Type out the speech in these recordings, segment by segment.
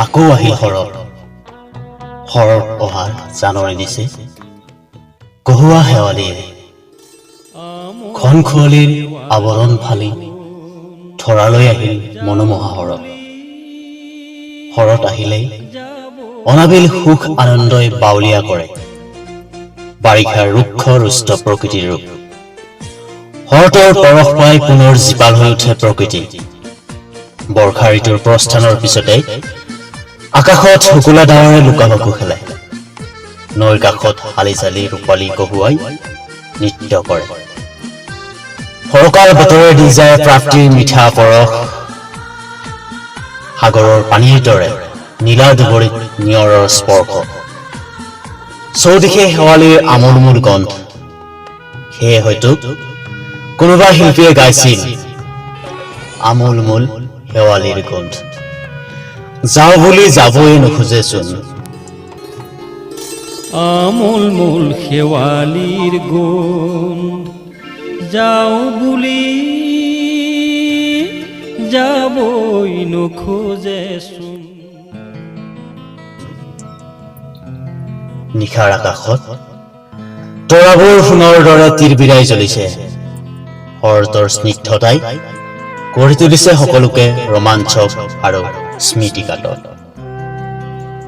আকৌ আহিল শৰৎ অহাৰ জাননী দিছে কহুৱা শেৱালিয়ে ঘন কুঁৱলীৰ আৱৰণ ফালি ধৰালৈ আহিল মনোমোহা শৰৎ আহিলেই অনাবিল সুখ আনন্দই বাউলীয়া কৰে বাৰিষাৰ ৰুক্ষ ৰুষ্ট প্ৰকৃতিৰ ৰূপ শৰতৰ পৰশ পাই পুনৰ জীপাল হৈ উঠে প্ৰকৃতি বৰ্ষা ঋতুৰ প্ৰস্থানৰ পিছতে আকাশত শুকুলা ডাৱৰে লুকাভাকু খেলে নৈৰ কাষত হালি চালি ৰূপালী কহুৱাই নৃত্য কৰে ফৰকাল বতৰে দি যায় প্ৰাপ্তিৰ মিঠা পৰশ সাগৰৰ পানীৰ দৰে নীলা দুবৰিত নিয়ৰৰ স্পৰ্শ চৌদিশে শেৱালিৰ আমোলমোল গন্ধ সেয়ে হয়তো কোনোবা শিল্পীয়ে গাইছিল আমোলমোল শেৱালিৰ গন্ধ যাওঁ বুলি যাবই নোখোজেচোন আমোলমোল শেৱালিৰ গন্ধ যাওঁ বুলি যাবই নোখোজেচোন নিশাৰ আকাশত তৰাবোৰ সোণৰ দৰে তিৰবিৰাই জ্বলিছে শৰতৰ স্নিগ্ধতাই কৰি তুলিছে সকলোকে ৰোমাঞ্চক আৰু স্মৃতিকাতৰ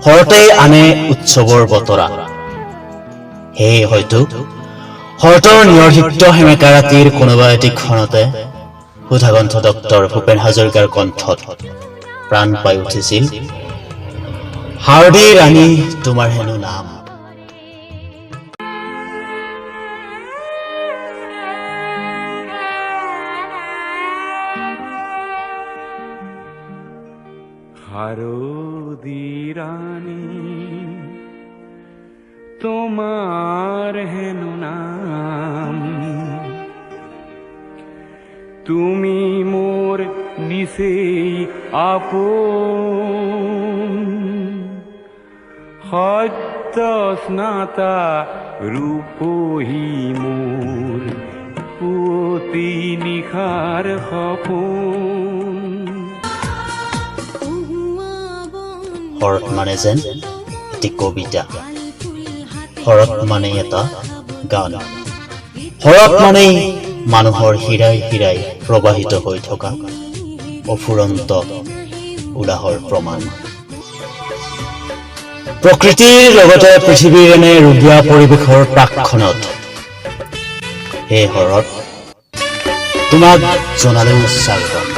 শৰতেই আনে উৎসৱৰ বতৰা সেয়ে হয়তো শৰতৰ নিৰ্লিপ্ত সেমেকা ৰাতিৰ কোনোবা এটি ক্ষণতে সুধাকণ্ঠ ডক্টৰ ভূপেন হাজৰিকাৰ কণ্ঠত প্ৰাণ পাই উঠিছিল হাৰ্দি ৰাণী তোমাৰ হেনো নাম হাৰদি ৰানী তোমাৰ হেন নাম তুমি মোৰ নিশেই আপন সত্য স্নাতা ৰূপহী মোৰ পুতি নিশাৰ সপোন শৰৎ মানে যেন এটি কবিতা শৰৎ মানে এটা গান শৰৎ মানে মানুহৰ হীৰাই হীৰাই প্ৰবাহিত হৈ থকা অফুৰন্ত উলাহৰ প্ৰমাণ প্ৰকৃতিৰ লগতে পৃথিৱীৰ এনে ৰুগীয়া পৰিৱেশৰ প্ৰাকখনত হে শৰৎ তোমাক জনালেও স্বাগতম